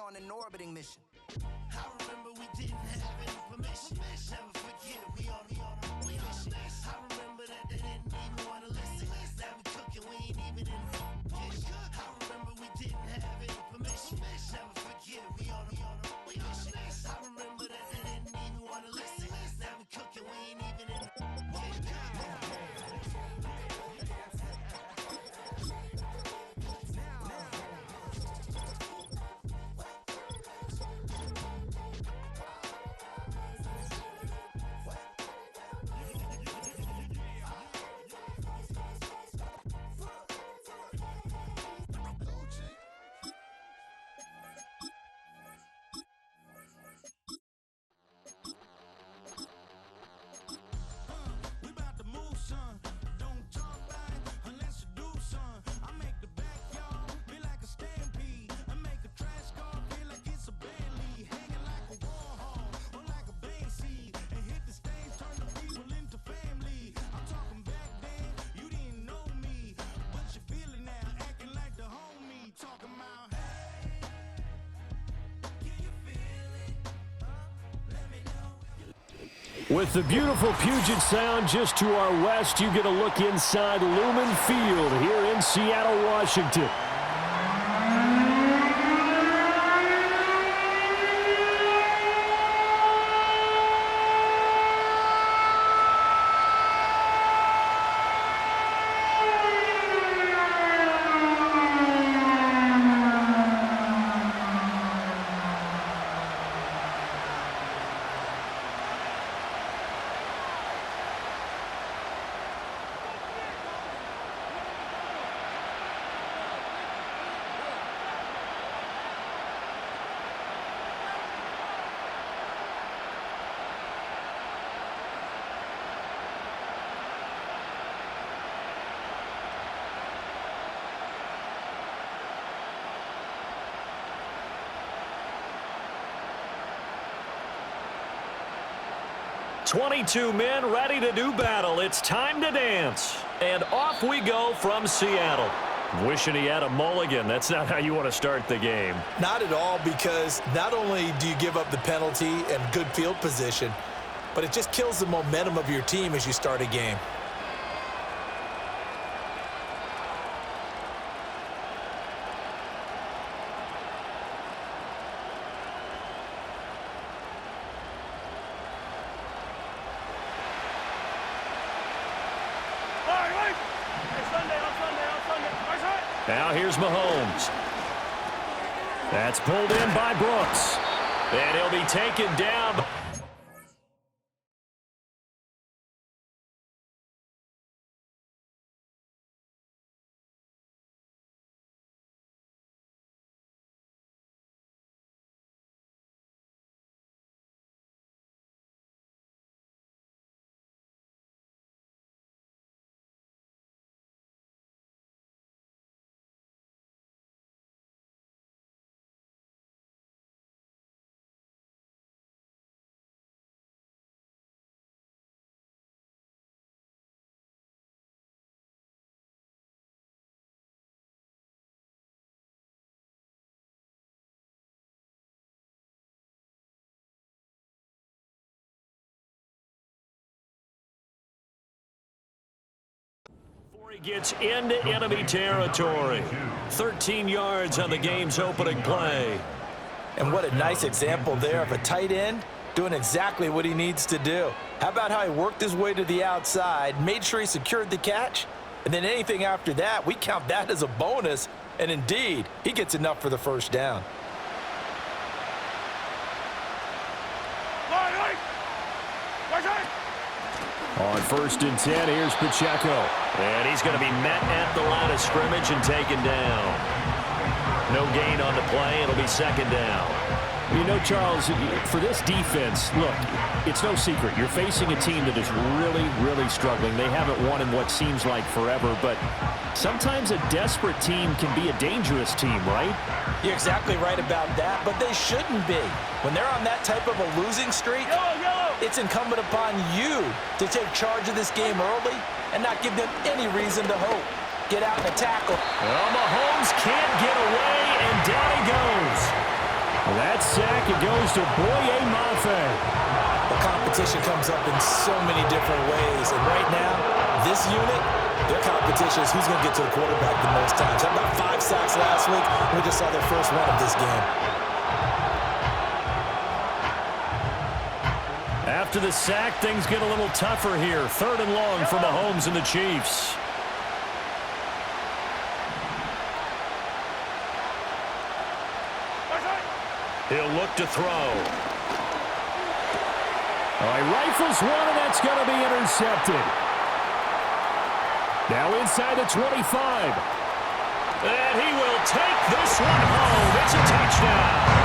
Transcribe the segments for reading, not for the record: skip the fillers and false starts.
on an orbiting mission. I remember we didn't have any permission. Never forget it, we on a mission. I remember that they didn't even want to listen. Now we cooking, we ain't even in the kitchen. I remember we didn't have any permission. Never forget it, we on a mission. I remember that they didn't even want to listen. Now we cooking, we ain't even in the kitchen. With the beautiful Puget Sound just to our west, you get a look inside Lumen Field here in Seattle, Washington. "22 men ready to do battle. It's time to dance." And off we go from Seattle. Wishing he had a mulligan. That's not how you want to start the game. Not at all, because not only do you give up the penalty and good field position, but it just kills the momentum of your team as you start a game. Now here's Mahomes. That's pulled in by Brooks. And he'll be taken down. He gets into enemy territory. 13 yards on the game's opening play. And what a nice example there of a tight end doing exactly what he needs to do. How about how he worked his way to the outside, made sure he secured the catch, and then anything after that, we count that as a bonus. And indeed, he gets enough for the first down. On 1st and 10, here's Pacheco. And he's going to be met at the line of scrimmage and taken down. No gain on the play. It'll be 2nd down. You know, Charles, for this defense, look, it's no secret. You're facing a team that is really, really struggling. They haven't won in what seems like forever, but sometimes a desperate team can be a dangerous team, right? You're exactly right about that, but they shouldn't be. When they're on that type of a losing streak, it's incumbent upon you to take charge of this game early and not give them any reason to hope. Get out and tackle. Well, Mahomes can't get away, and down he goes. That sack, it goes to Boye Mafe. The competition comes up in so many different ways. And right now, this unit, their competition is who's going to get to the quarterback the most times. How about 5 sacks last week? We just saw their first one of this game. After the sack, things get a little tougher here. 3rd and long for Mahomes and the Chiefs. He'll look to throw. All right, rifles one, and that's going to be intercepted. Now inside the 25. And he will take this one home. It's a touchdown.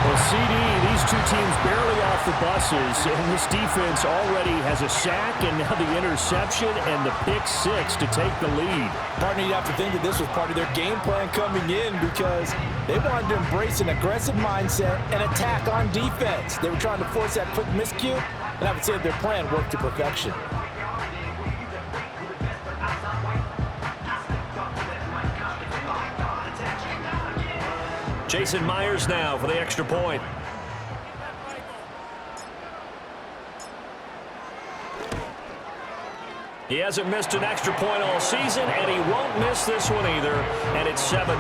Well, CD, these two teams barely off the buses, and this defense already has a sack and now the interception and the pick 6 to take the lead. Partner, you have to think that this was part of their game plan coming in because they wanted to embrace an aggressive mindset and attack on defense. They were trying to force that quick miscue, and I would say that their plan worked to perfection. Jason Myers now for the extra point. He hasn't missed an extra point all season, and he won't miss this one either, and it's 7-0.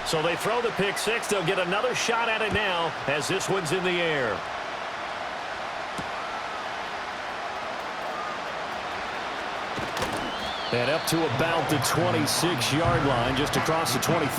So they throw the pick 6. They'll get another shot at it now as this one's in the air. And up to about the 26-yard line, just across the 25.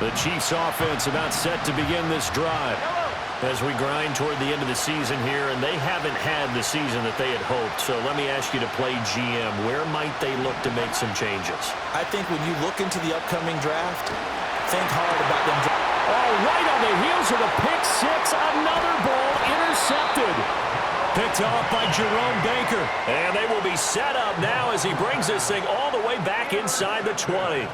The Chiefs offense about set to begin this drive as we grind toward the end of the season here, and they haven't had the season that they had hoped. So let me ask you to play GM. Where might they look to make some changes? I think when you look into the upcoming draft, think hard about them. Oh, right on the heels of the pick 6, another ball intercepted. Picked off by Jerome Baker. And they will be set up now as he brings this thing all the way back inside the 20.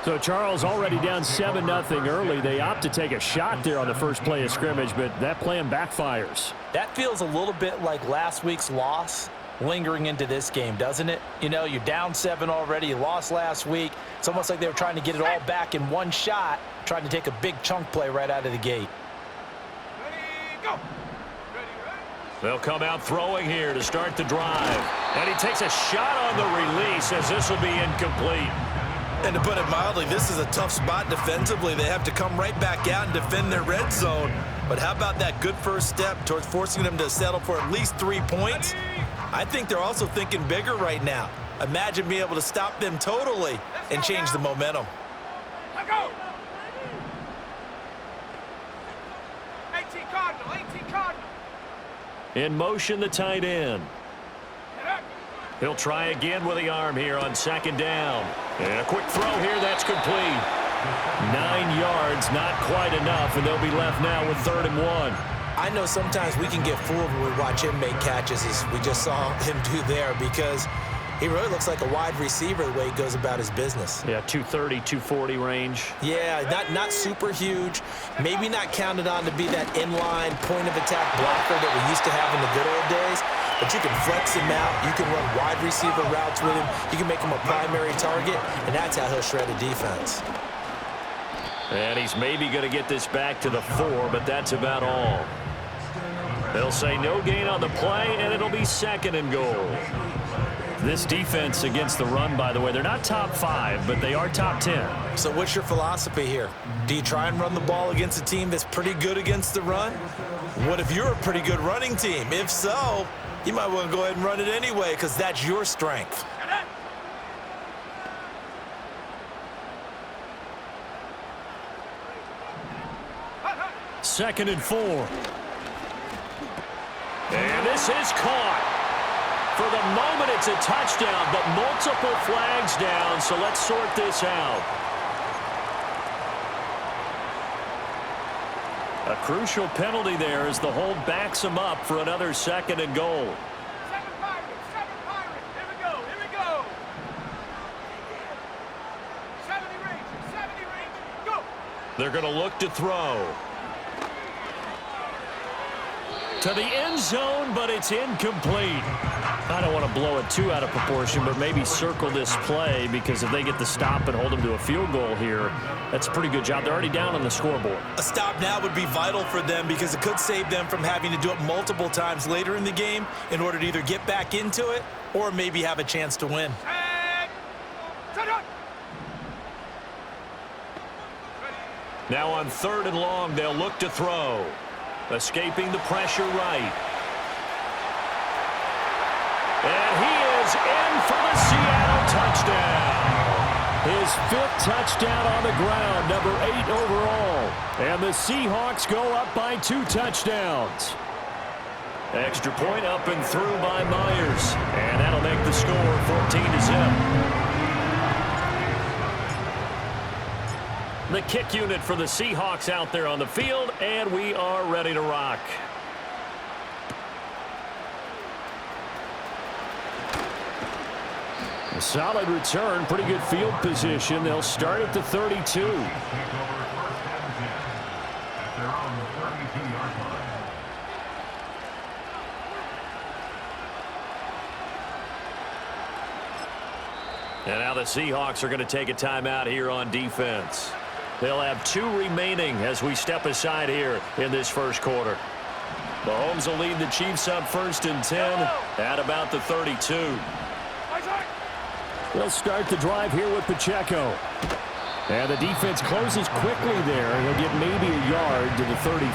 So Charles already down 7-0 early. They opt to take a shot there on the first play of scrimmage, but that plan backfires. That feels a little bit like last week's loss lingering into this game, doesn't it? You know, you're down 7 already. You lost last week. It's almost like they were trying to get it all back in one shot, trying to take a big chunk play right out of the gate. Ready, go. They'll come out throwing here to start the drive. And he takes a shot on the release as this will be incomplete. And to put it mildly, this is a tough spot defensively. They have to come right back out and defend their red zone. But how about that good first step towards forcing them to settle for at least 3 points? I think they're also thinking bigger right now. Imagine being able to stop them totally and change the momentum. Let go. 18 Cardinal. In motion, the tight end. He'll try again with the arm here on 2nd down. And a quick throw here, that's complete. 9 yards, not quite enough, and they'll be left now with 3rd and 1. I know sometimes we can get fooled when we watch him make catches, as we just saw him do there, because he really looks like a wide receiver the way he goes about his business. Yeah, 230, 240 range. Yeah, not super huge. Maybe not counted on to be that inline point-of-attack blocker that we used to have in the good old days. But you can flex him out. You can run wide receiver routes with him. You can make him a primary target, and that's how he'll shred a defense. And he's maybe going to get this back to the 4, but that's about all. They'll say no gain on the play, and it'll be 2nd and goal. This defense against the run, by the way, they're not top 5, but they are top 10. So what's your philosophy here? Do you try and run the ball against a team that's pretty good against the run? What if you're a pretty good running team? If so, you might want to go ahead and run it anyway because that's your strength. 2nd and 4. And this is caught. For the moment, it's a touchdown, but multiple flags down, so let's sort this out. A crucial penalty there as the hold backs him up for another 2nd and goal. 7 Pirates. Here we go. 70 range, go. They're going to look to throw. To the end zone, but it's incomplete. I don't want to blow it too out of proportion, but maybe circle this play, because if they get the stop and hold them to a field goal here, that's a pretty good job. They're already down on the scoreboard. A stop now would be vital for them because it could save them from having to do it multiple times later in the game in order to either get back into it or maybe have a chance to win. Now on 3rd and long, they'll look to throw. Escaping the pressure right. And he is in for the Seattle touchdown. His 5th touchdown on the ground, number 8 overall. And the Seahawks go up by 2 touchdowns. Extra point up and through by Myers. And that'll make the score 14-0. The kick unit for the Seahawks out there on the field, and we are ready to rock. A solid return, pretty good field position. They'll start at the 32. And now the Seahawks are going to take a timeout here on defense. They'll have 2 remaining as we step aside here in this first quarter. Mahomes will lead the Chiefs up 1st and 10 at about the 32. They'll start the drive here with Pacheco. And the defense closes quickly there. He'll get maybe a yard to the 33.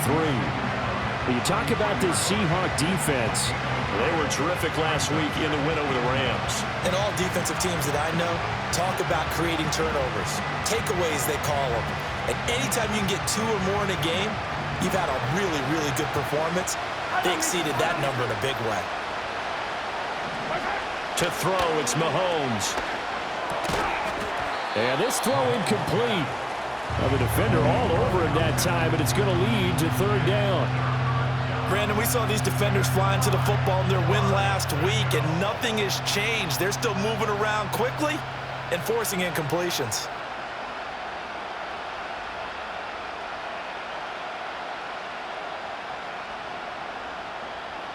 When you talk about this Seahawk defense, they were terrific last week in the win over the Rams. And all defensive teams that I know talk about creating turnovers. Takeaways, they call them. And anytime you can get 2 or more in a game, you've had a really, really good performance. They exceeded that number in a big way. To throw, it's Mahomes. And this throw incomplete. Now the defender all over him that time, but it's going to lead to 3rd down. Brandon, we saw these defenders flying to the football in their win last week, and nothing has changed. They're still moving around quickly and forcing incompletions.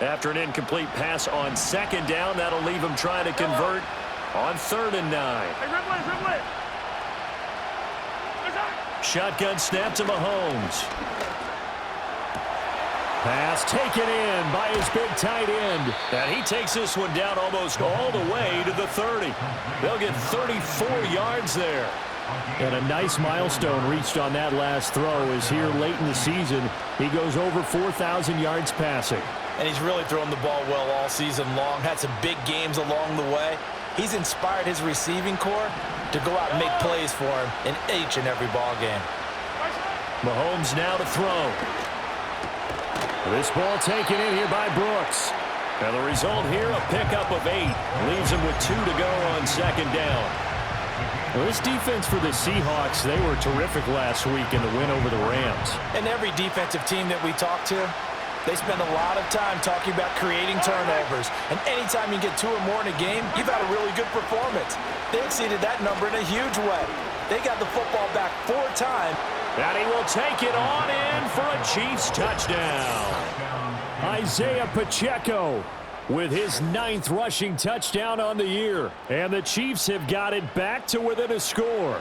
After an incomplete pass on 2nd down, that'll leave him trying to convert on 3rd and 9. Hey, Shotgun snap to Mahomes. Pass taken in by his big tight end. And he takes this one down almost all the way to the 30. They'll get 34 yards there. And a nice milestone reached on that last throw is here late in the season. He goes over 4,000 yards passing. And he's really thrown the ball well all season long. Had some big games along the way. He's inspired his receiving corps to go out and make plays for him in each and every ball game. Mahomes now to throw. This ball taken in here by Brooks. And the result here, a pickup of 8. Leaves him with 2 to go on 2nd down. Well, this defense for the Seahawks, they were terrific last week in the win over the Rams. And every defensive team that we talk to, they spend a lot of time talking about creating turnovers. And anytime you get 2 or more in a game, you've had a really good performance. They exceeded that number in a huge way. They got the football back 4 times. And he will take it on in for a Chiefs touchdown. Isaiah Pacheco with his 9th rushing touchdown on the year. And the Chiefs have got it back to within a score.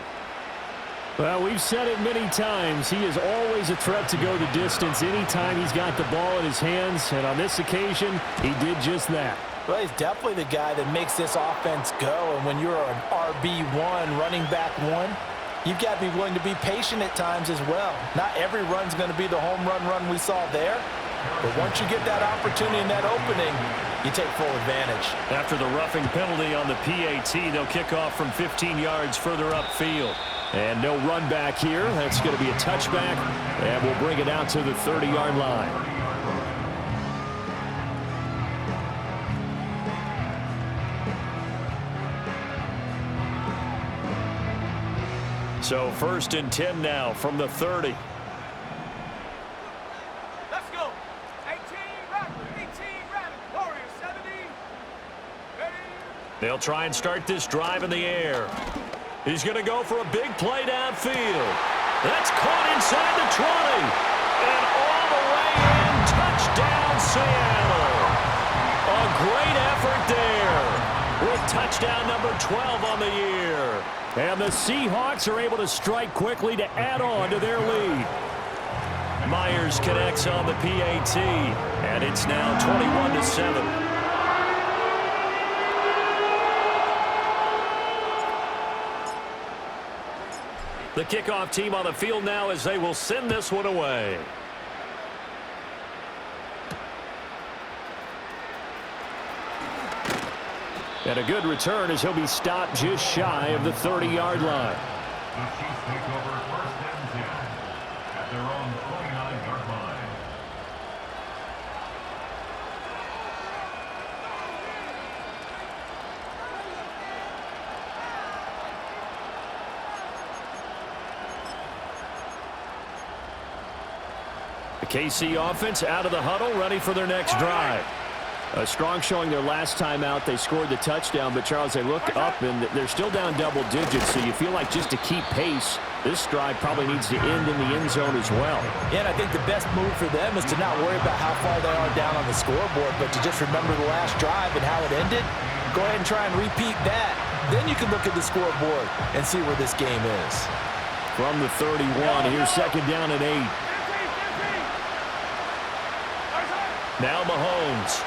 Well, we've said it many times. He is always a threat to go the distance anytime he's got the ball in his hands. And on this occasion, he did just that. Well, he's definitely the guy that makes this offense go. And when you're an RB1, running back 1, you've got to be willing to be patient at times as well. Not every run's going to be the home run we saw there. But once you get that opportunity and that opening, you take full advantage. After the roughing penalty on the PAT, they'll kick off from 15 yards further upfield. And no run back here. That's going to be a touchback. And we'll bring it out to the 30-yard line. So 1st and 10 now from the 30. They'll try and start this drive in the air. He's going to go for a big play downfield. That's caught inside the 20. And all the way in. Touchdown, Seattle. A great effort there. With touchdown number 12 on the year. And the Seahawks are able to strike quickly to add on to their lead. Myers connects on the PAT. And it's now 21-7. The kickoff team on the field now as they will send this one away. And a good return as he'll be stopped just shy of the 30-yard line. The Chiefs take over 1st and 10 at their own 29-yard line. The KC offense out of the huddle, ready for their next drive. A strong showing their last time out. They scored the touchdown, but, Charles, they look up, and they're still down double digits, so you feel like just to keep pace, this drive probably needs to end in the end zone as well. Yeah, and I think the best move for them is to not worry about how far they are down on the scoreboard, but to just remember the last drive and how it ended. Go ahead and try and repeat that. Then you can look at the scoreboard and see where this game is. From the 31, here's 2nd down and 8. Now Mahomes.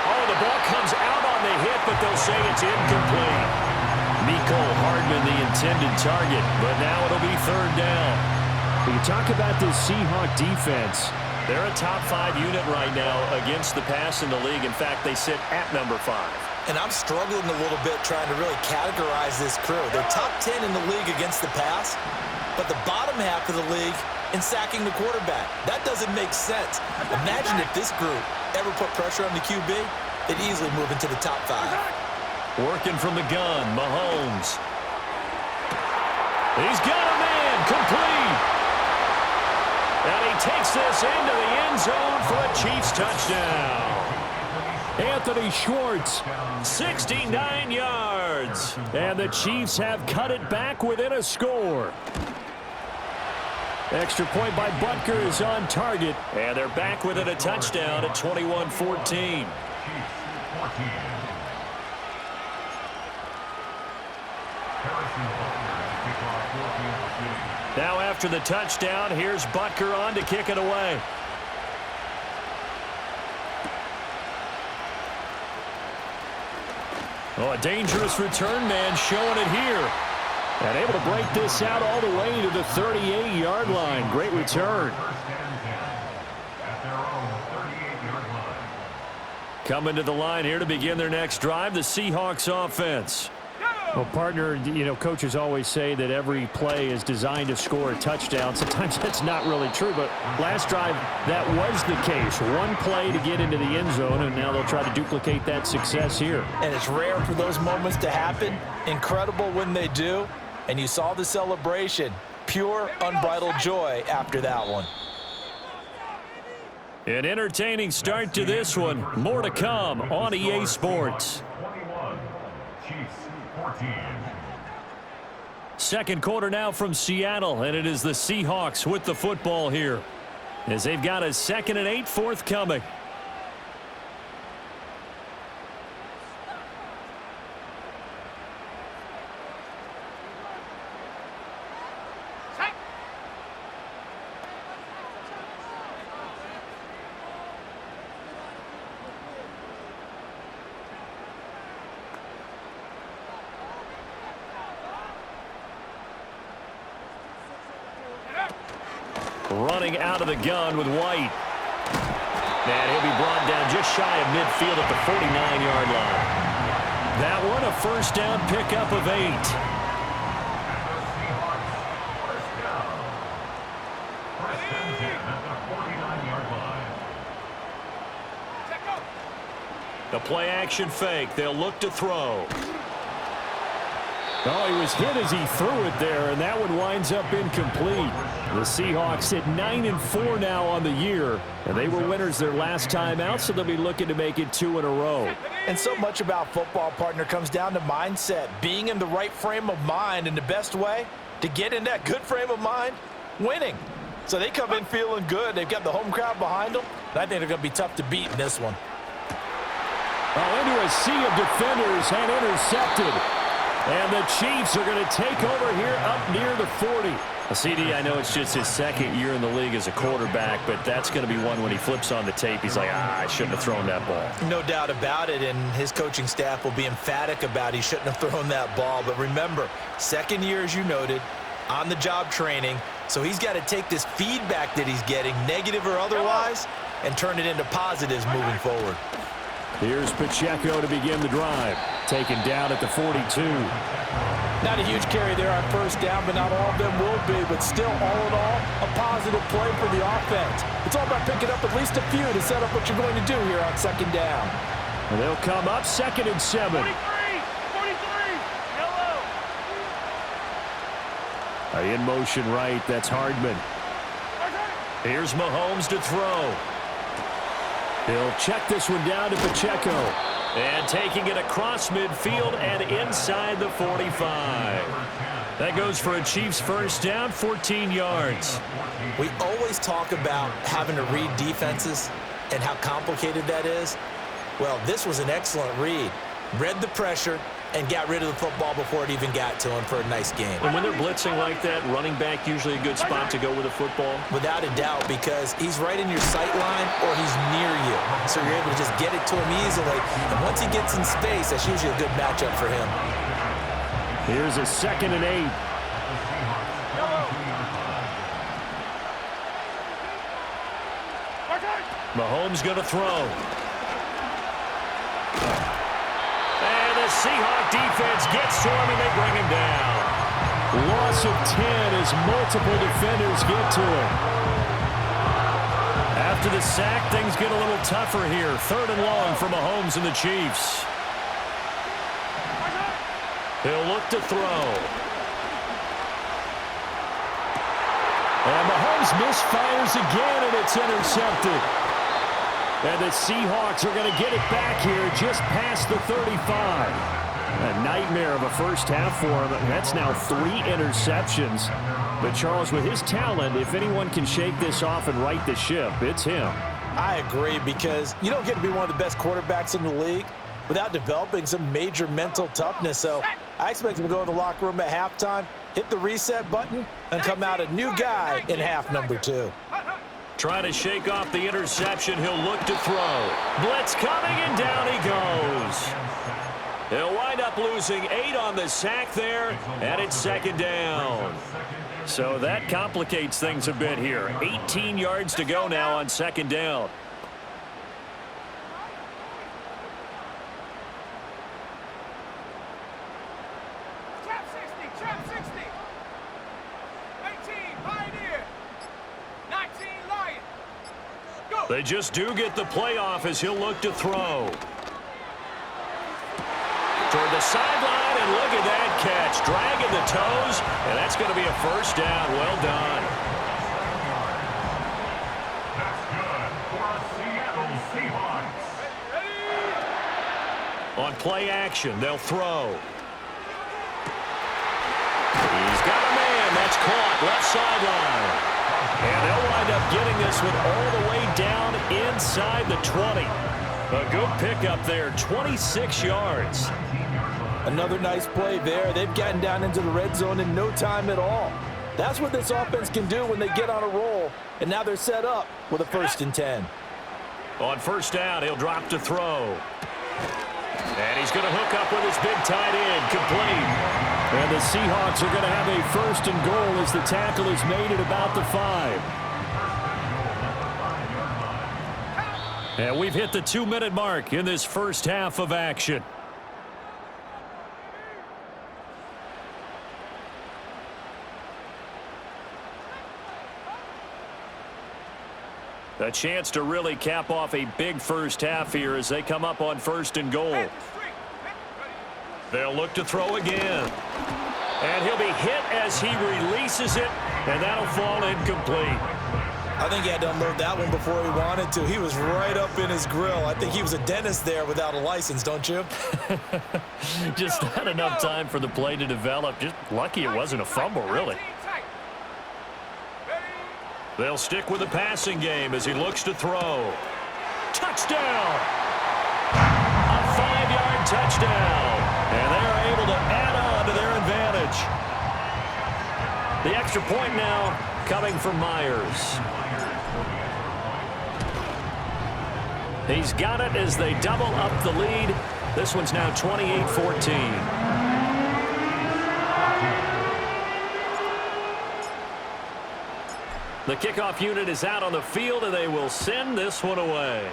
Oh, the ball comes out on the hit, but they'll say it's incomplete. Mecole Hardman, the intended target, but now it'll be 3rd down. When you talk about this Seahawk defense, they're a top 5 unit right now against the pass in the league. In fact, they sit at number 5. And I'm struggling a little bit trying to really categorize this crew. They're top 10 in the league against the pass, but the bottom half of the league in sacking the quarterback. That doesn't make sense. Imagine if this group ever put pressure on the QB, they'd easily move into the top 5. Working from the gun, Mahomes. He's got a man, complete. And he takes this into the end zone for a Chiefs touchdown. Anthony Schwartz, 69 yards. and the Chiefs have cut it back within a score. Extra point by Butker is on target. And they're back within a touchdown at 21-14. Now after the touchdown, here's Butker on to kick it away. Oh, a dangerous return man showing it here. And able to break this out all the way to the 38-yard line. Great return. Coming to the line here to begin their next drive, the Seahawks offense. Well, partner, you know, coaches always say that every play is designed to score a touchdown. Sometimes that's not really true, but last drive, that was the case. One play to get into the end zone, and now they'll try to duplicate that success here. And it's rare for those moments to happen. Incredible when they do. And you saw the celebration. Pure, unbridled joy after that one. An entertaining start to this one. More to come on EA Sports. 21, Chiefs 14. Second quarter now from Seattle, and it is the Seahawks with the football here, as they've got a 2nd and 8 forthcoming. Running out of the gun with White. And he'll be brought down just shy of midfield at the 49-yard line. That one a first down pickup of 8. The play action fake. They'll look to throw. Oh, he was hit as he threw it there, and that one winds up incomplete. The Seahawks sit 9-4 now on the year, and they were winners their last time out, so they'll be looking to make it 2 in a row. And so much about football, partner, comes down to mindset, being in the right frame of mind, and the best way to get in that good frame of mind, winning. So they come in feeling good. They've got the home crowd behind them, and I think they're going to be tough to beat in this one. Oh, into a sea of defenders and intercepted. And the Chiefs are going to take over here up near the 40. CD, I know it's just his second year in the league as a quarterback, but that's going to be one when he flips on the tape. He's like, I shouldn't have thrown that ball. No doubt about it, and his coaching staff will be emphatic about he shouldn't have thrown that ball. But remember, second year, as you noted, on-the-job training, so he's got to take this feedback that he's getting, negative or otherwise, and turn it into positives moving forward. Here's Pacheco to begin the drive. Taken down at the 42. Not a huge carry there on first down, but not all of them will be. But still, all in all, a positive play for the offense. It's all about picking up at least a few to set up what you're going to do here on second down. And they'll come up 2nd and 7. 43, yellow. In motion right, that's Hardman. Here's Mahomes to throw. He'll check this one down to Pacheco. And taking it across midfield and inside the 45. That goes for a Chiefs first down, 14 yards. We always talk about having to read defenses and how complicated that is. Well, this was an excellent read. Read the pressure and got rid of the football before it even got to him for a nice game. And when they're blitzing like that, running back usually a good spot to go with a football? Without a doubt, because he's right in your sight line or he's near you. So you're able to just get it to him easily. And once he gets in space, that's usually a good matchup for him. Here's a 2nd and 8. Mahomes going to throw. And the Seahawk defense gets to him, and they bring him down. Loss of 10 as multiple defenders get to him. After the sack, things get a little tougher here. 3rd and long for Mahomes and the Chiefs. He'll look to throw. And Mahomes misfires again, and it's intercepted. And the Seahawks are going to get it back here just past the 35. A nightmare of a first half for him. That's now 3 interceptions. But Charles, with his talent, if anyone can shake this off and right the ship, it's him. I agree, because you don't get to be one of the best quarterbacks in the league without developing some major mental toughness. So I expect him to go in the locker room at halftime, hit the reset button, and come out a new guy in half number 2. Trying to shake off the interception. He'll look to throw. Blitz coming, and down he goes. He'll wind up losing 8 on the sack there, and it's 2nd down. So that complicates things a bit here. 18 yards to go now on 2nd down. Trap 60, trap 60. 18, Pioneer. 19, Lion. Go. They just do get the playoff as he'll look to throw. Toward the sideline, and look at that catch. Dragging the toes, and that's going to be a first down. Well done. That's good for Seattle Seahawks. On play action, they'll throw. He's got a man. That's caught. Left sideline. And they'll wind up getting this one all the way down inside the 20. A good pickup there, 26 yards. Another nice play there. They've gotten down into the red zone in no time at all. That's what this offense can do when they get on a roll. And now they're set up with a 1st and 10. On first down, he'll drop to throw. And he's going to hook up with his big tight end, complete. And the Seahawks are going to have a 1st and goal as the tackle is made at about the 5. And we've hit the 2-minute mark in this first half of action. A chance to really cap off a big first half here as they come up on 1st and goal. They'll look to throw again. And he'll be hit as he releases it, and that'll fall incomplete. I think he had to unload that one before he wanted to. He was right up in his grill. I think he was a dentist there without a license, don't you? Just not enough time for the play to develop. Just lucky it wasn't a fumble, really. They'll stick with the passing game as he looks to throw. Touchdown! A 5-yard touchdown. And they're able to add on to their advantage. The extra point now coming from Myers. He's got it as they double up the lead. This one's now 28-14. The kickoff unit is out on the field, and they will send this one away.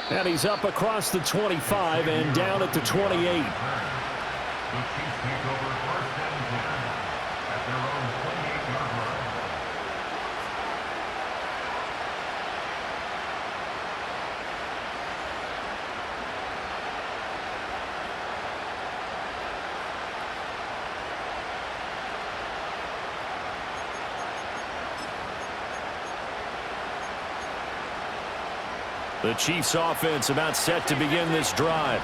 And he's up across the 25 and down at the 28. The Chiefs take over first and 10 at their own 28-yard line. The Chiefs offense about set to begin this drive.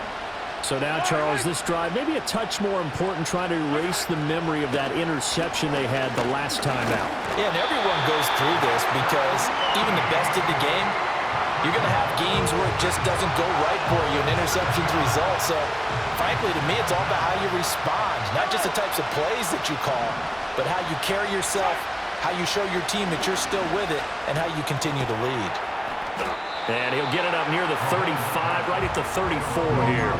So now, Charles, this drive maybe a touch more important, trying to erase the memory of that interception they had the last time out. Yeah, and everyone goes through this because even the best of the game, you're going to have games where it just doesn't go right for you, and interceptions result. So, frankly, to me, it's all about how you respond, not just the types of plays that you call, but how you carry yourself, how you show your team that you're still with it, and how you continue to lead. And he'll get it up near the 35, right at the 34 here.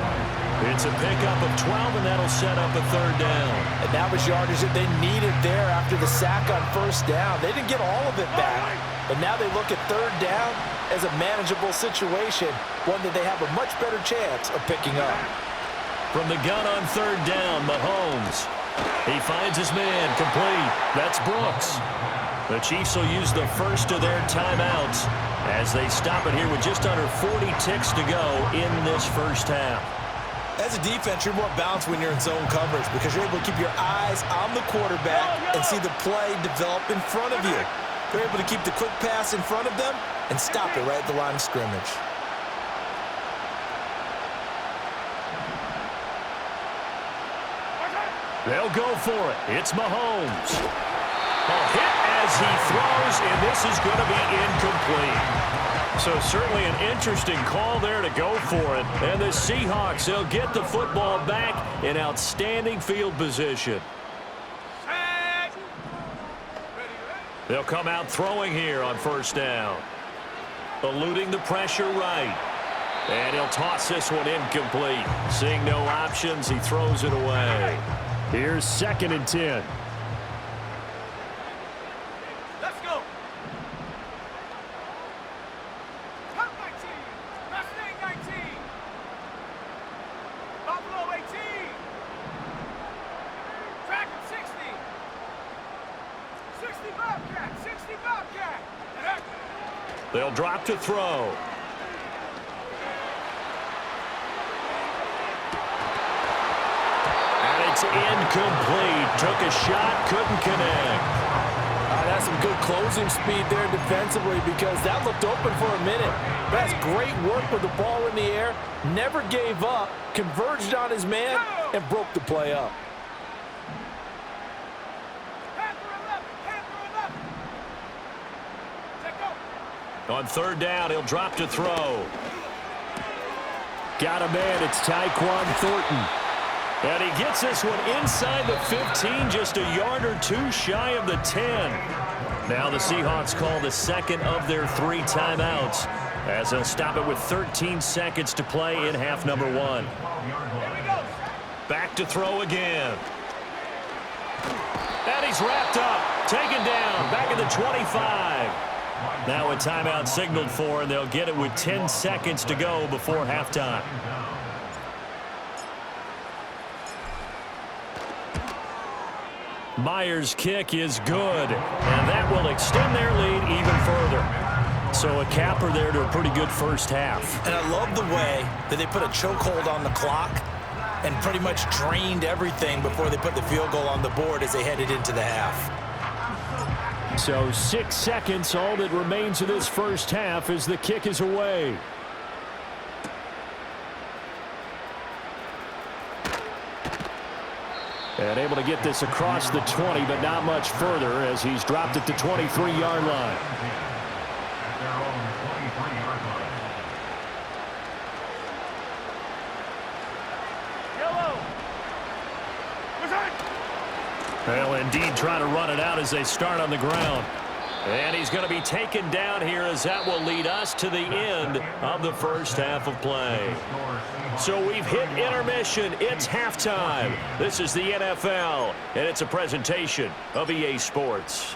It's a pickup of 12, and that'll set up a third down. And that was yardage that they needed there after the sack on first down. They didn't get all of it back, but now they look at third down as a manageable situation, one that they have a much better chance of picking up. From the gun on third down, Mahomes. He finds his man, complete. That's Brooks. The Chiefs will use the first of their timeouts as they stop it here with just under 40 ticks to go in this first half. As a defense, you're more balanced when you're in zone coverage because you're able to keep your eyes on the quarterback and see the play develop in front of you. You're able to keep the quick pass in front of them and stop it right at the line of scrimmage. They'll go for it. It's Mahomes. A hit as he throws, and this is going to be incomplete. So certainly an interesting call there to go for it. And the Seahawks, they'll get the football back in outstanding field position. They'll come out throwing here on first down. Eluding the pressure right. And he'll toss this one incomplete. Seeing no options, he throws it away. Here's 2nd and 10. Let's go. Top 19. Mustang 19. Buffalo 18. Dragon 60. 60 Bobcat. 60 Bobcat. They'll drop to throw. It's incomplete. Took a shot, couldn't connect. That's some good closing speed there defensively because that looked open for a minute. That's great work with the ball in the air. Never gave up, converged on his man, and broke the play up. On third down, he'll drop to throw. Got a man. It's Tyquan Thornton. And he gets this one inside the 15, just a yard or two shy of the 10. Now the Seahawks call the second of their 3 timeouts as they'll stop it with 13 seconds to play in half number 1. Back to throw again. And he's wrapped up, taken down, back at the 25. Now a timeout signaled for, and they'll get it with 10 seconds to go before halftime. Myers' kick is good, and that will extend their lead even further. So a capper there to a pretty good first half. And I love the way that they put a chokehold on the clock and pretty much drained everything before they put the field goal on the board as they headed into the half. So 6 seconds, all that remains of this first half as the kick is away. And able to get this across the 20, but not much further as he's dropped at the 23-yard line. At their own 23-yard line. Yellow. They'll indeed try to run it out as they start on the ground. And he's going to be taken down here as that will lead us to the end of the first half of play. So we've hit intermission. It's halftime. This is the NFL, and it's a presentation of EA Sports.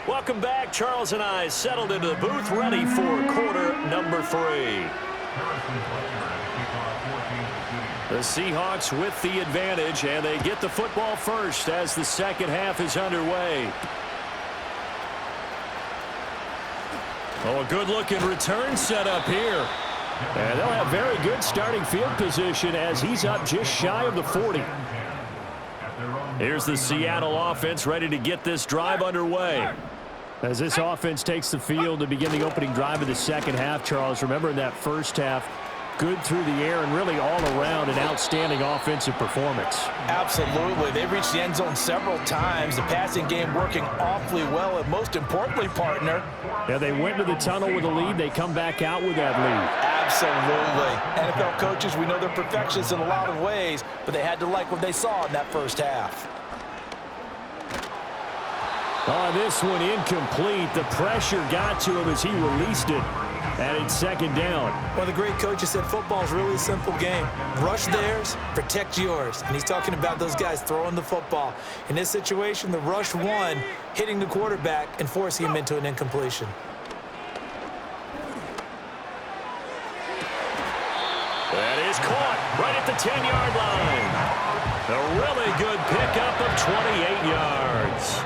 Welcome back. Charles and I settled into the booth, ready for quarter number 3. The Seahawks with the advantage, and they get the football first as the second half is underway. Oh, a good-looking return set up here. And they'll have very good starting field position as he's up just shy of the 40. Here's the Seattle offense ready to get this drive underway. As this offense takes the field to begin the opening drive of the second half, Charles, remember in that first half, good through the air and really all around an outstanding offensive performance. Absolutely. They reached the end zone several times. The passing game working awfully well, and most importantly, partner. Yeah, they went to the tunnel with a lead. They come back out with that lead. Absolutely. NFL coaches, we know they're perfectionists in a lot of ways, but they had to like what they saw in that first half. Oh, this one incomplete. The pressure got to him as he released it. And it's second down. One of the great coaches said football is really a simple game. Rush theirs, protect yours. And he's talking about those guys throwing the football. In this situation, the rush won, hitting the quarterback and forcing him into an incompletion. That is caught right at the 10-yard line. A really good pickup of 28 yards.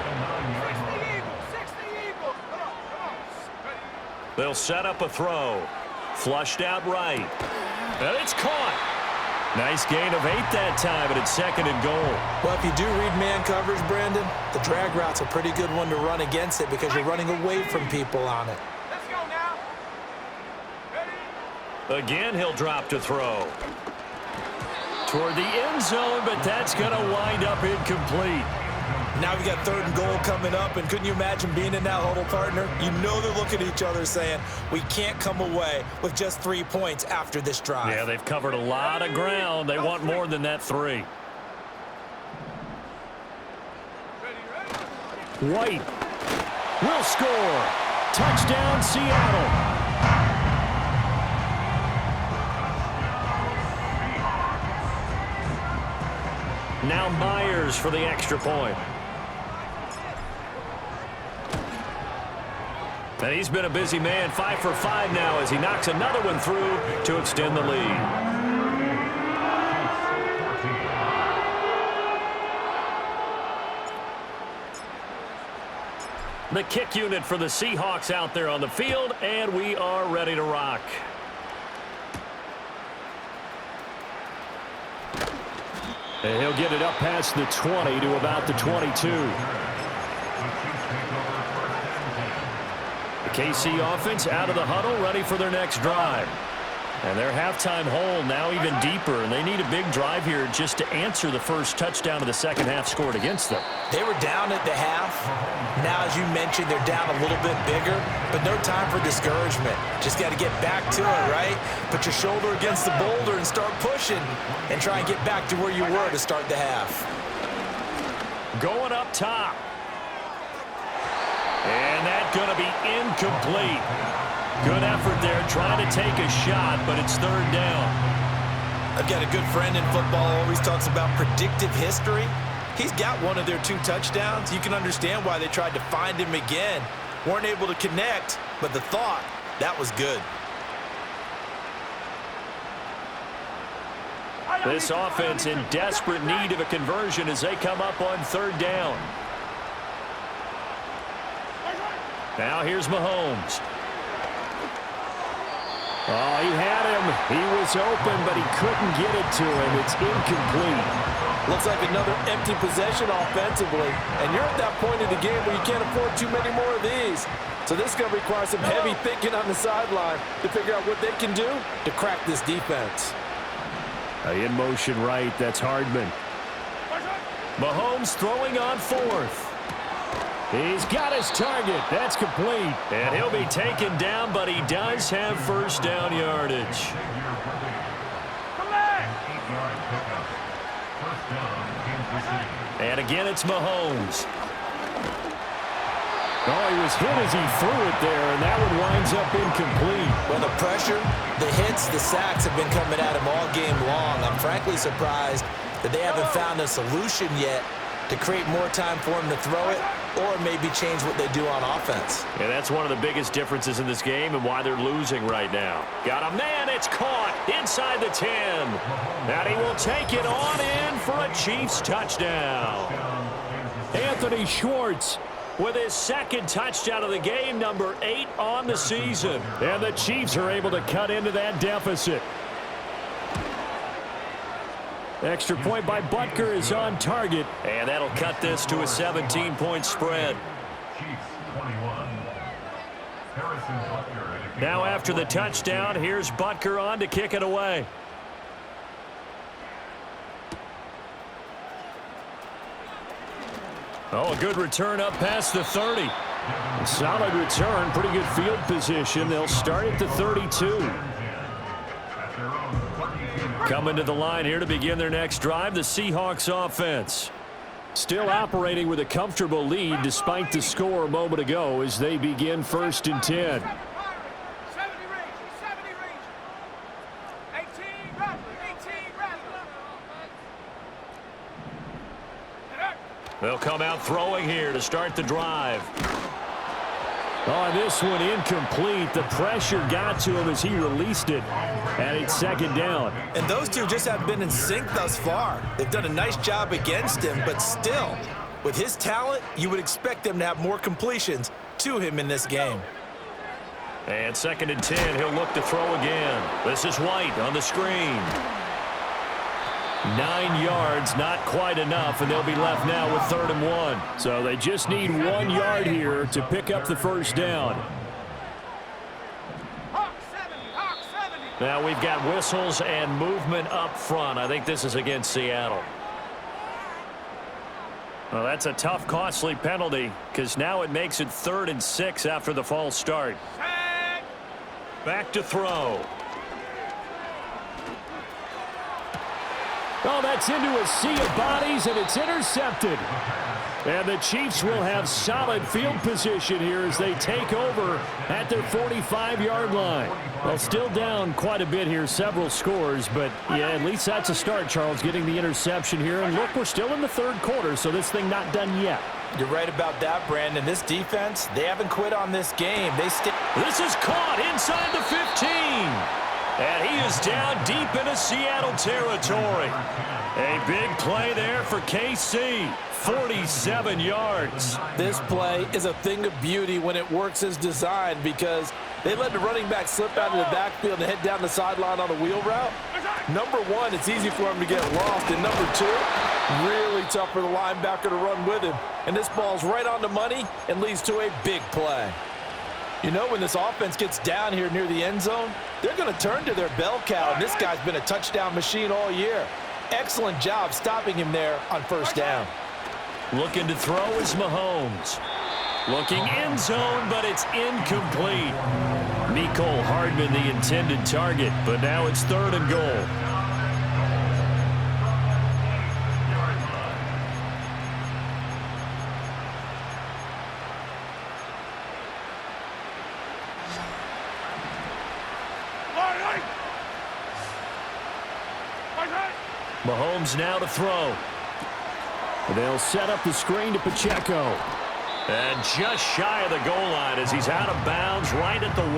They'll set up a throw. Flushed out right. And it's caught. Nice gain of 8 that time, and it's second and goal. Well, if you do read man coverage, Brandon, the drag route's a pretty good one to run against it because you're running away from people on it. Let's go now. Ready? Again, he'll drop to throw. Toward the end zone, but that's going to wind up incomplete. Now we got third and goal coming up, and couldn't you imagine being in that huddle, partner? You know they're looking at each other saying, we can't come away with just 3 points after this drive. Yeah, they've covered a lot of ground. They want more than that 3. White will score. Touchdown, Seattle. Now Myers for the extra point. And he's been a busy man, 5 for 5 now as he knocks another one through to extend the lead. The kick unit for the Seahawks out there on the field, and we are ready to rock. And he'll get it up past the 20 to about the 22. The KC offense out of the huddle, ready for their next drive. And their halftime hole now even deeper, and they need a big drive here just to answer the first touchdown of the second half scored against them. They were down at the half. Now, as you mentioned, they're down a little bit bigger, but no time for discouragement. Just got to get back to it, right? Put your shoulder against the boulder and start pushing and try and get back to where you were to start the half. Going up top. And that's going to be incomplete. Good effort there, trying to take a shot, but it's third down. I've got a good friend in football who always talks about predictive history. He's got one of their 2 touchdowns. You can understand why they tried to find him again. Weren't able to connect, but the thought, that was good. This offense in desperate need of a conversion as they come up on third down. Now here's Mahomes. Oh, he had him. He was open, but he couldn't get it to him. It's incomplete. Looks like another empty possession offensively. And you're at that point in the game where you can't afford too many more of these. So this is going to require some heavy thinking on the sideline to figure out what they can do to crack this defense. In motion right, that's Hardman. Mahomes throwing on fourth. He's got his target. That's complete. And he'll be taken down, but he does have first down yardage. And again, it's Mahomes. Oh, he was hit as he threw it there, and that one winds up incomplete. Well, the pressure, the hits, the sacks have been coming at him all game long. I'm frankly surprised that they haven't found a solution yet to create more time for him to throw it or maybe change what they do on offense. And that's one of the biggest differences in this game and why they're losing right now. Got a man, it's caught inside the 10. And he will take it on in for a Chiefs touchdown. Anthony Schwartz With his second touchdown of the game, number 8 on the season. And the Chiefs are able to cut into that deficit. Extra point by Butker is on target. And that'll cut this to a 17-point spread. Now after the touchdown, here's Butker on to kick it away. Oh, a good return up past the 30. Solid return, pretty good field position. They'll start at the 32. Coming to the line here to begin their next drive, the Seahawks offense. Still operating with a comfortable lead despite the score a moment ago as they begin 1st and 10. 70 range, 18 Rattler. They'll come out throwing here to start the drive. Oh, this one incomplete. The pressure got to him as he released it. And it's 2nd down. And those two just haven't been in sync thus far. They've done a nice job against him, but still, with his talent, you would expect them to have more completions to him in this game. And 2nd and 10, he'll look to throw again. This is White on the screen. 9 yards, not quite enough, and they'll be left now with 3rd and 1. So they just need 1 yard here to pick up the first down. Now we've got whistles and movement up front. I think this is against Seattle. Well, that's a tough, costly penalty because now it makes it 3rd and 6 after the false start. Back to throw. Oh, that's into a sea of bodies, and it's intercepted. And the Chiefs will have solid field position here as they take over at their 45-yard line. Well, still down quite a bit here, several scores, but yeah, at least that's a start, Charles, getting the interception here. And look, we're still in the 3rd quarter, so this thing not done yet. You're right about that, Brandon. This defense, they haven't quit on this game. This is caught inside the 15. And he is down deep into Seattle territory. A big play there for KC. 47 yards. This play is a thing of beauty when it works as designed because they let the running back slip out of the backfield and head down the sideline on a wheel route. Number one, it's easy for him to get lost. And number two, really tough for the linebacker to run with him. And this ball's right on the money and leads to a big play. You know, when this offense gets down here near the end zone, they're going to turn to their bell cow, and this guy's been a touchdown machine all year. Excellent job stopping him there on 1st down. Looking to throw is Mahomes. Looking end zone, but it's incomplete. Mecole Hardman, the intended target, but now it's 3rd and goal. Mahomes now to throw. They'll set up the screen to Pacheco. And just shy of the goal line as he's out of bounds right at the 1.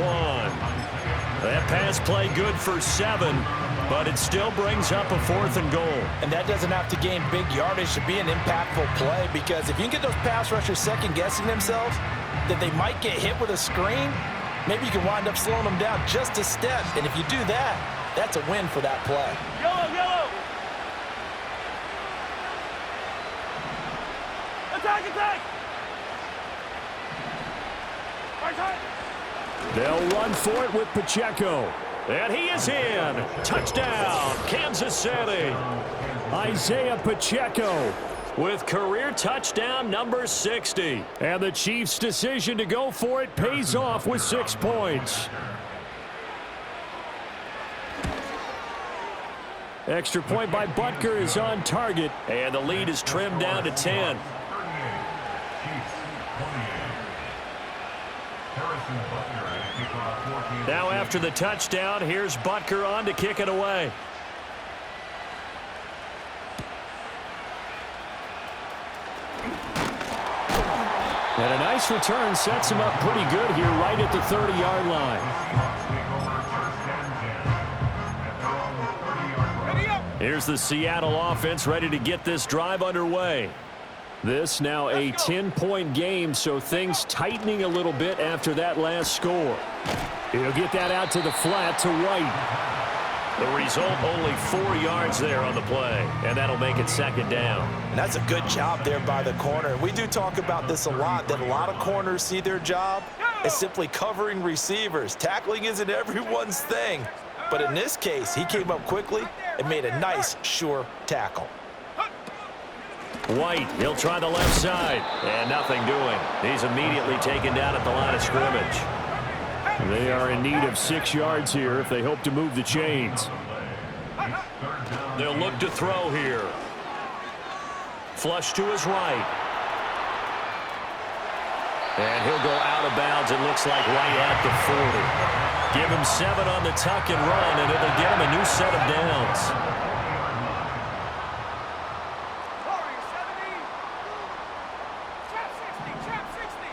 That pass play good for 7, but it still brings up a 4th and goal. And that doesn't have to gain big yardage to be an impactful play because if you can get those pass rushers second-guessing themselves, that they might get hit with a screen, maybe you can wind up slowing them down just a step. And if you do that, that's a win for that play. Yellow, yellow. Attack, attack. Right side. They'll run for it with Pacheco. And he is in. Touchdown, Kansas City. Isaiah Pacheco With career touchdown number 60. And the Chiefs' decision to go for it pays off with 6 points. Extra point by Butker is on target. And the lead is trimmed down to 10. Now after the touchdown, here's Butker on to kick it away. And a nice return sets him up pretty good here right at the 30-yard line. Ready up. Here's the Seattle offense ready to get this drive underway. This now a 10-point game, so things tightening a little bit after that last score. He'll get that out to the flat to White. The result, only 4 yards there on the play, and that'll make it second down. And that's a good job there by the corner. We do talk about this a lot, that a lot of corners see their job as simply covering receivers. Tackling isn't everyone's thing. But in this case, he came up quickly and made a nice, sure tackle. White, he'll try the left side, and nothing doing. He's immediately taken down at the line of scrimmage. They are in need of 6 yards here if they hope to move the chains. They'll look to throw here. Flush to his right. And he'll go out of bounds, it looks like right at the 40. Give him 7 on the tuck and run, and it'll get him a new set of downs. Warrior 70. Trap 60, trap 60.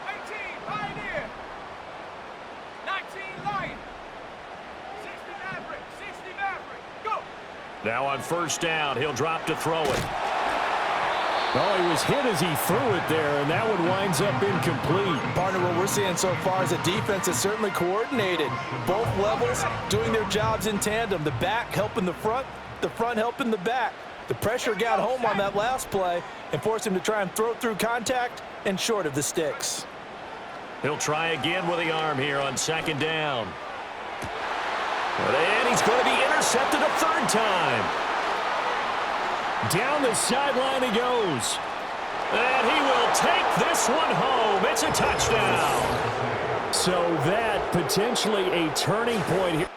18, Pioneer. 19, Lion. 60, Maverick. 60, Maverick. Go. Now on first down, he'll drop to throw it. Oh, he was hit as he threw it there, and that one winds up incomplete. Partner, what we're seeing so far is a defense that's certainly coordinated. Both levels doing their jobs in tandem. The back helping the front helping the back. The pressure got home on that last play and forced him to try and throw through contact and short of the sticks. He'll try again with the arm here on second down. And he's going to be intercepted a third time. Down the sideline he goes. And he will take this one home. It's a touchdown. So that potentially a turning point here.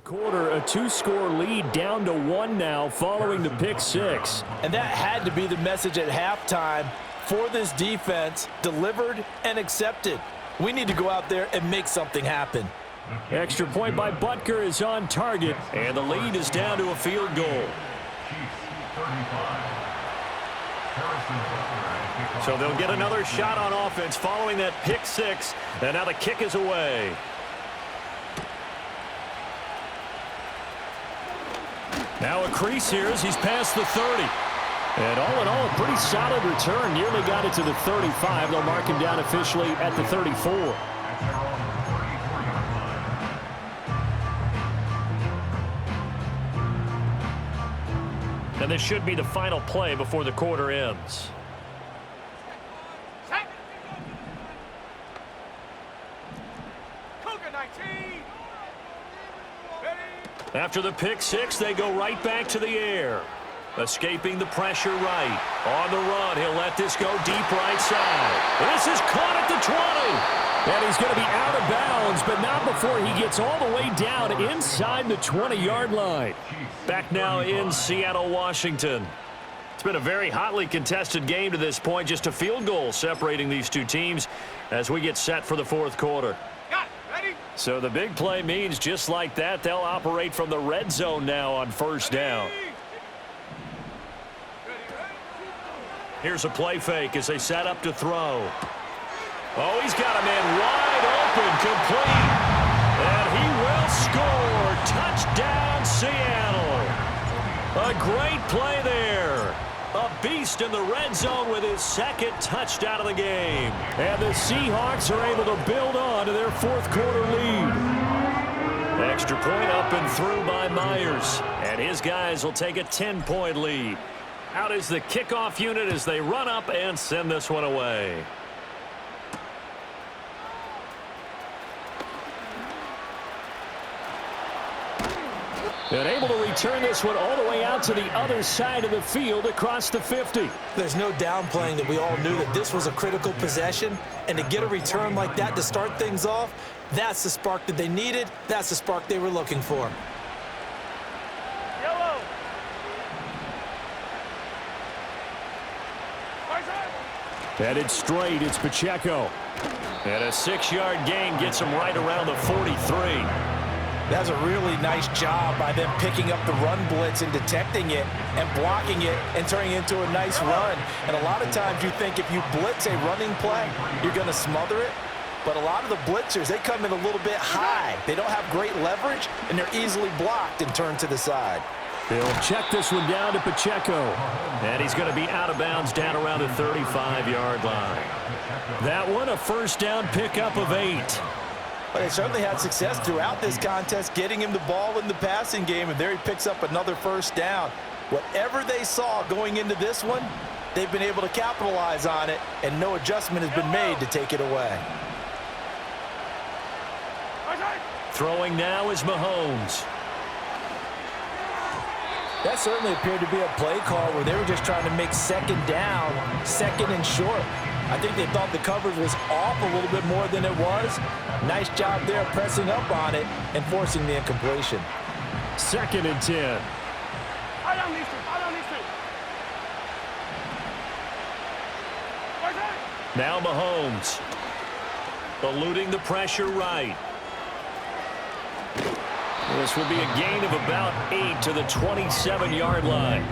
Quarter, a 2-score lead down to 1 now following the pick 6. And that had to be the message at halftime for this defense, delivered and accepted. We need to go out there and make something happen. Extra point by Butker is on target. And the lead is down to a field goal. So they'll get another shot on offense following that pick 6. And now the kick is away. Now a crease here as he's past the 30. And all in all, a pretty solid return. Nearly got it to the 35. They'll mark him down officially at the 34. And this should be the final play before the quarter ends. Set. Cougar 19. Ready. After the pick 6, they go right back to the air. Escaping the pressure right. On the run, he'll let this go deep right side. This is caught at the 20. And he's going to be out of bounds, but not before he gets all the way down inside the 20-yard line. Back now in Seattle, Washington. It's been a very hotly contested game to this point. Just a field goal separating these two teams as we get set for the fourth quarter. Got it. Ready. So the big play means just like that, they'll operate from the red zone now on first down. Here's a play fake as they set up to throw. Oh, he's got a man wide open, complete. And he will score. Touchdown, Seattle. A great play there. A beast in the red zone with his second touchdown of the game. And the Seahawks are able to build on to their fourth quarter lead. Extra point up and through by Myers. And his guys will take a 10-point lead. Out is the kickoff unit as they run up and send this one away. And able to return this one all the way out to the other side of the field across the 50. There's no downplaying that we all knew that this was a critical possession, and to get a return like that to start things off, that's the spark that they needed. That's the spark they were looking for. Yellow. Headed straight, it's Pacheco. And a 6-yard gain gets him right around the 43. That's a really nice job by them picking up the run blitz and detecting it and blocking it and turning it into a nice run. And a lot of times you think if you blitz a running play, you're going to smother it. But a lot of the blitzers, they come in a little bit high. They don't have great leverage, and they're easily blocked and turned to the side. They'll check this one down to Pacheco. And he's going to be out of bounds down around the 35-yard line. That one, a first down pickup of 8. But they certainly had success throughout this contest, getting him the ball in the passing game, and there he picks up another first down. Whatever they saw going into this one, they've been able to capitalize on it, and no adjustment has been made to take it away. Throwing now is Mahomes. That certainly appeared to be a play call where they were just trying to make second down, second and short. I think they thought the coverage was off a little bit more than it was. Nice job there pressing up on it and forcing the incompletion. 2nd and 10. Now Mahomes. Eluding the pressure right. This will be a gain of about 8 to the 27-yard line.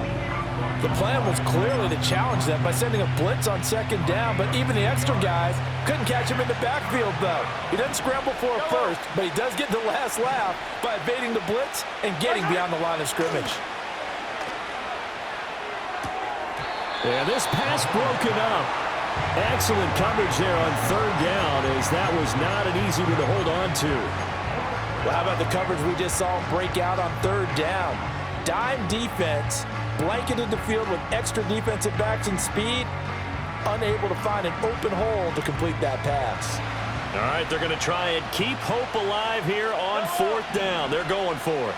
The plan was clearly to challenge them by sending a blitz on second down, but even the extra guys couldn't catch him in the backfield, though. He doesn't scramble for a first, but he does get the last laugh by evading the blitz and getting beyond the line of scrimmage. And this pass broken up. Excellent coverage there on third down, as that was not an easy one to hold on to. Well, how about the coverage we just saw break out on third down? Dime defense, blanketed the field with extra defensive backs and speed, unable to find an open hole to complete that pass. All right, they're going to try and keep hope alive here on fourth down. They're going for it.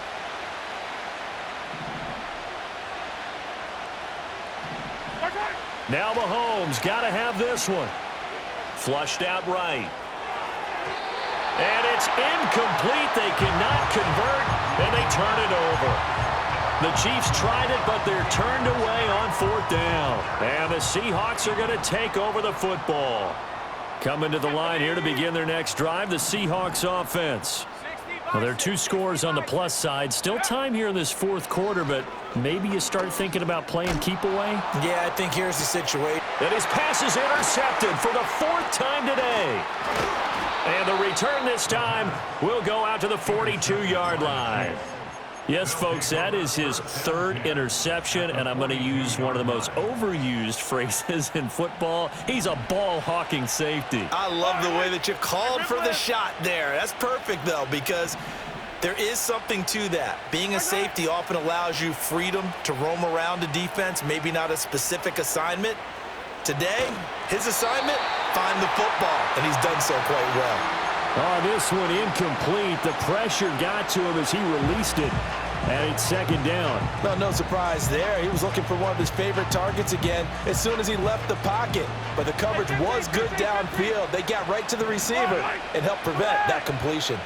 Now Mahomes got to have this one. Flushed out right. And it's incomplete. They cannot convert, and they turn it over. The Chiefs tried it, but they're turned away on fourth down. And the Seahawks are going to take over the football. Coming to the line here to begin their next drive, the Seahawks offense. Well, there are 2 scores on the plus side. Still time here in this fourth quarter, but maybe you start thinking about playing keep away? Yeah, I think here's the situation. And his pass is intercepted for the 4th time today. And the return this time will go out to the 42-yard line. Yes, folks, that is his 3rd interception, and I'm going to use one of the most overused phrases in football. He's a ball-hawking safety. I love the way that you called for the shot there. That's perfect, though, because there is something to that. Being a safety often allows you freedom to roam around a defense, maybe not a specific assignment. Today, his assignment, find the football, and he's done so quite well. Oh, this one incomplete. The pressure got to him as he released it, and it's 2nd down. Well, no surprise there. He was looking for one of his favorite targets again as soon as he left the pocket. But the coverage was good downfield. They got right to the receiver and helped prevent that completion.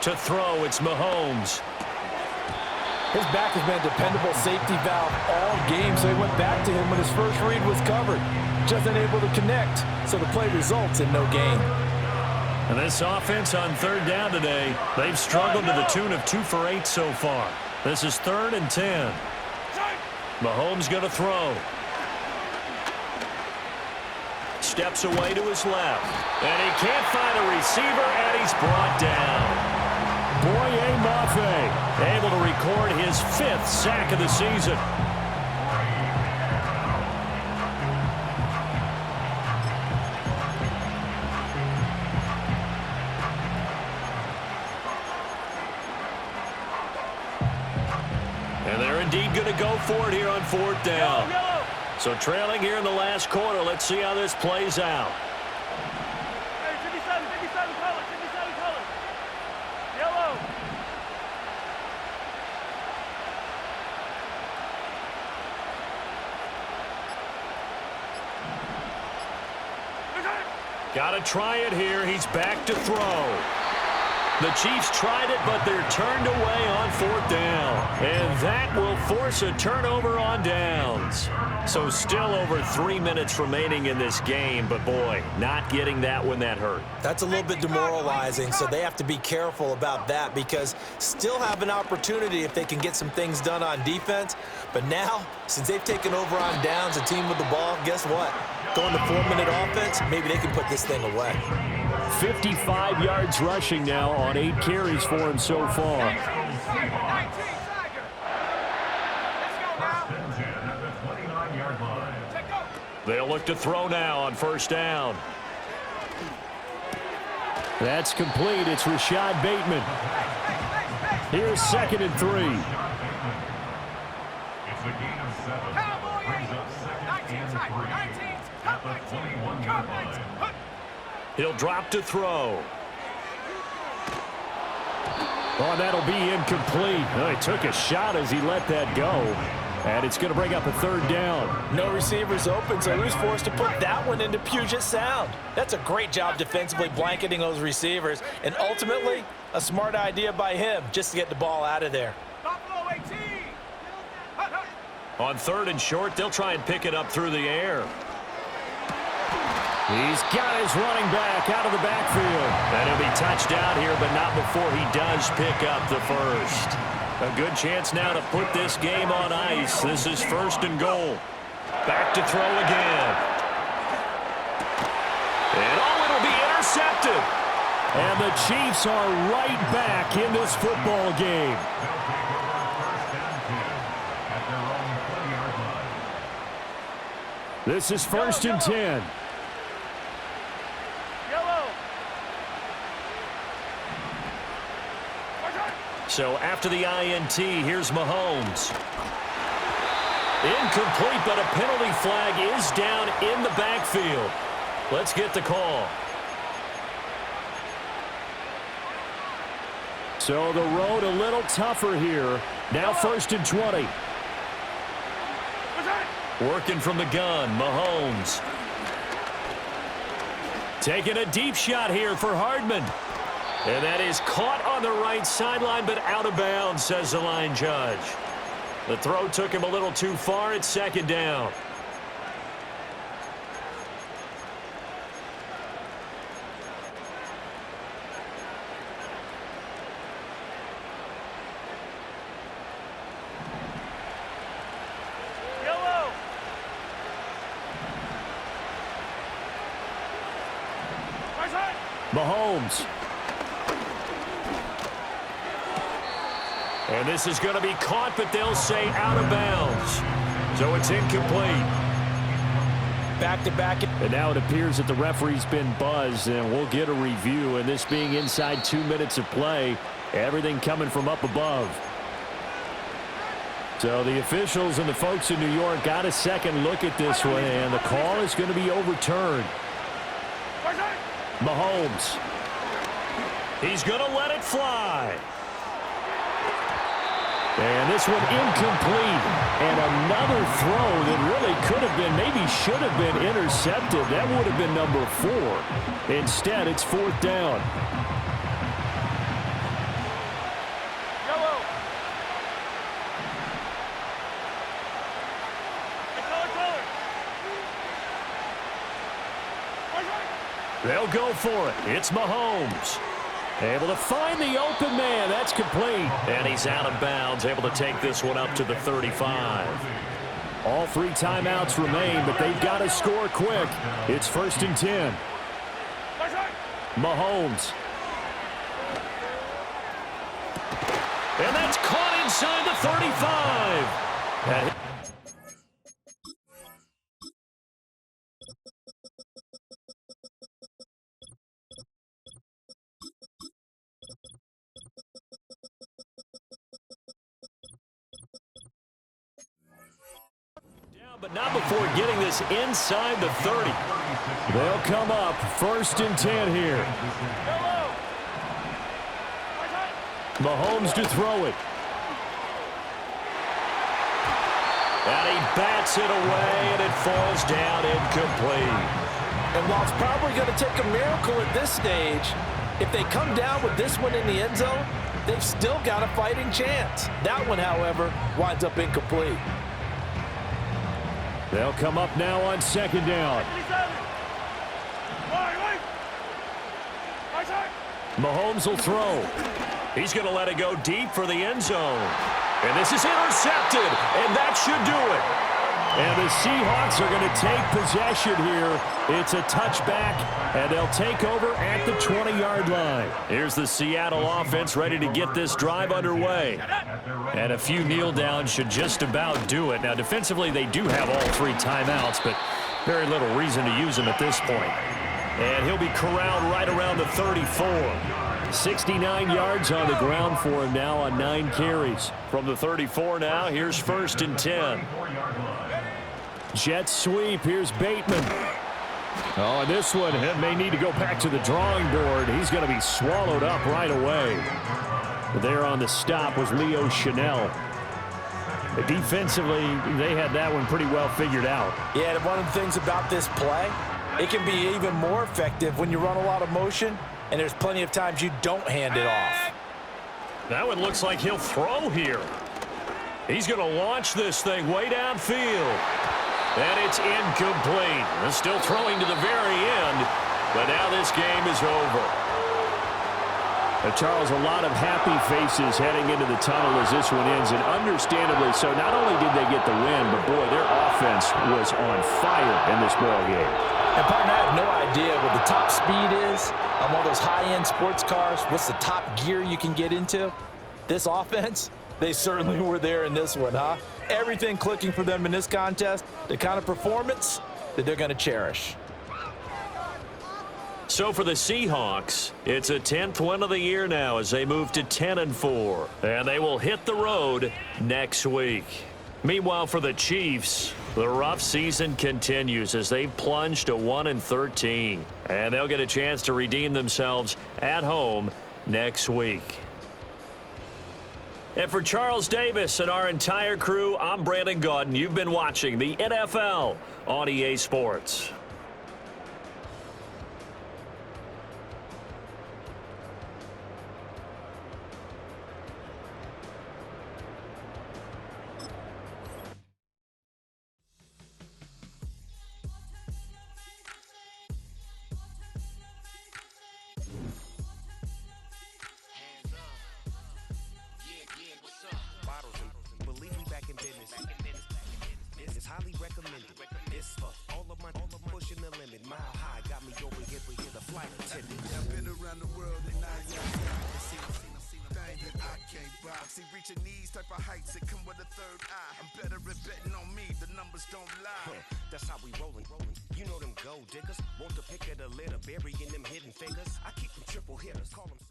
To throw, it's Mahomes. His back has been a dependable safety valve all game, so he went back to him when his first read was covered. Just unable to connect, so the play results in no gain. And this offense on third down today, they've struggled to the tune of 2 for 8 so far. This is 3rd and 10. Mahomes going to throw. Steps away to his left. And he can't find a receiver, and he's brought down. Boye Mafe Able to record his 5th sack of the season. And they're indeed going to go for it here on 4th down. So trailing here in the last quarter. Let's see how this plays out. Hey, 57, 57 color, 57 color. Yellow. Got to try it here. He's back to throw. The Chiefs tried it, but they're turned away on 4th down. And that will force a turnover on downs. So still over 3 minutes remaining in this game, but boy, not getting that when that hurt. That's a little bit demoralizing, so they have to be careful about that because still have an opportunity if they can get some things done on defense. But now, since they've taken over on downs, a team with the ball, guess what? Going to 4-minute offense, maybe they can put this thing away. 55 yards rushing now on 8 carries for him so far. 19, Tiger. Let's go now. 10 at the 29-yard line. Take go. They'll look to throw now on 1st down. That's complete. It's Rashad Bateman. Here's 2nd and 3. It's a gain of 7. Cowboy Brings 8. up 2nd 19, and Tiger. 3 19. at the 21-yard line. He'll drop to throw. Oh, that'll be incomplete. Oh, he took a shot as he let that go. And it's going to bring up a 3rd down. No receivers open, so who's forced to put that one into Puget Sound? That's a great job defensively blanketing those receivers. And ultimately, a smart idea by him just to get the ball out of there. Buffalo 18. Hut, hut. On 3rd and short, they'll try and pick it up through the air. He's got his running back out of the backfield. And he'll be touched out here, but not before he does pick up the first. A good chance now to put this game on ice. This is 1st and goal. Back to throw again. And it'll be intercepted. And the Chiefs are right back in this football game. This is 1st and 10. So after the INT, here's Mahomes. Incomplete, but a penalty flag is down in the backfield. Let's get the call. So the road a little tougher here. Now 1st and 20. Working from the gun, Mahomes. Taking a deep shot here for Hardman. And that is caught on the right sideline, but out of bounds, says the line judge. The throw took him a little too far. It's 2nd down. Yellow. Right side. Mahomes. And this is going to be caught, but they'll say out of bounds. So it's incomplete. Back-to-back. And now it appears that the referee's been buzzed, and we'll get a review. And this being inside 2 minutes of play, everything coming from up above. So the officials and the folks in New York got a second look at this one, and the call is going to be overturned. Mahomes. He's going to let it fly. And this one incomplete. And another throw that really could have been, maybe should have been intercepted. That would have been number 4. Instead, it's 4th down. Yellow. Hey, color. Right side. They'll go for it. It's Mahomes. Able to find the open man. That's complete. And he's out of bounds, able to take this one up to the 35. All 3 timeouts remain, but they've got to score quick. It's 1st and 10. Mahomes. And that's caught inside the 35. But not before getting this inside the 30. They'll come up 1st and 10 here. Mahomes to throw it. And he bats it away, and it falls down incomplete. And while it's probably going to take a miracle at this stage, if they come down with this one in the end zone, they've still got a fighting chance. That one, however, winds up incomplete. They'll come up now on 2nd down. Mahomes will throw. He's going to let it go deep for the end zone. And this is intercepted, and that should do it. And the Seahawks are going to take possession here. It's a touchback, and they'll take over at the 20-yard line. Here's the Seattle offense ready to get this drive underway. And a few kneel downs should just about do it. Now, defensively, they do have all 3 timeouts, but very little reason to use them at this point. And he'll be corralled right around the 34. 69 yards on the ground for him now on 9 carries. From the 34 now, here's 1st and 10. Jet sweep. Here's Bateman. Oh, and this one may need to go back to the drawing board. He's going to be swallowed up right away. There on the stop was Leo Chanel. Defensively, they had that one pretty well figured out. Yeah, and one of the things about this play, it can be even more effective when you run a lot of motion, and there's plenty of times you don't hand it off. That one looks like he'll throw here. He's going to launch this thing way downfield. And it's incomplete. They're still throwing to the very end, but now this game is over. Charles, a lot of happy faces heading into the tunnel as this one ends, and understandably so. Not only did they get the win, but boy, their offense was on fire in this ball game. And partner, I have no idea what the top speed is on one of those high-end sports cars. What's the top gear you can get into? This offense, they certainly were there in this one, huh? Everything clicking for them in this contest, the kind of performance that they're going to cherish. So for the Seahawks, it's a 10th win of the year now as they move to 10-4. And they will hit the road next week. Meanwhile, for the Chiefs, the rough season continues as they've plunged to 1-13. And they'll get a chance to redeem themselves at home next week. And for Charles Davis and our entire crew, I'm Brandon Gaudin. You've been watching the NFL on EA Sports. Highly recommended. It's for all of my pushing the limit. Mile high got me over here, but here's the flight attendant. I've been around the world and I see thing that I can't buy. See, reaching these type of heights that come with a third eye. I'm better at betting on me. The numbers don't lie. That's how we rollin'. You know them gold diggers. Want to pick of the litter, burying them hidden figures. I keep them triple hitters. Call them.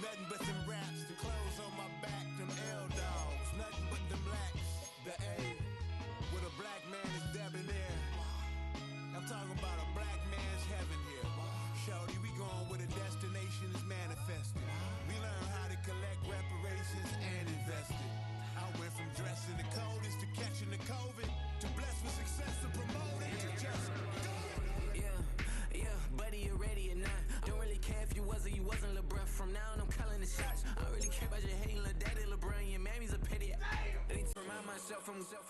Nothing but them raps, the clothes on my back, them L-dogs. Nothing but them blacks, the A, with a black man is debonair. I'm talking about a black man's heaven here. Shorty, we going where the destination is manifested. We learn how to collect reparations and invest it. I went from dressing the coldest to catching the COVID, to blessed with success to promote it, to just do it. Yeah, buddy, you ready or not? Don't really care if you himself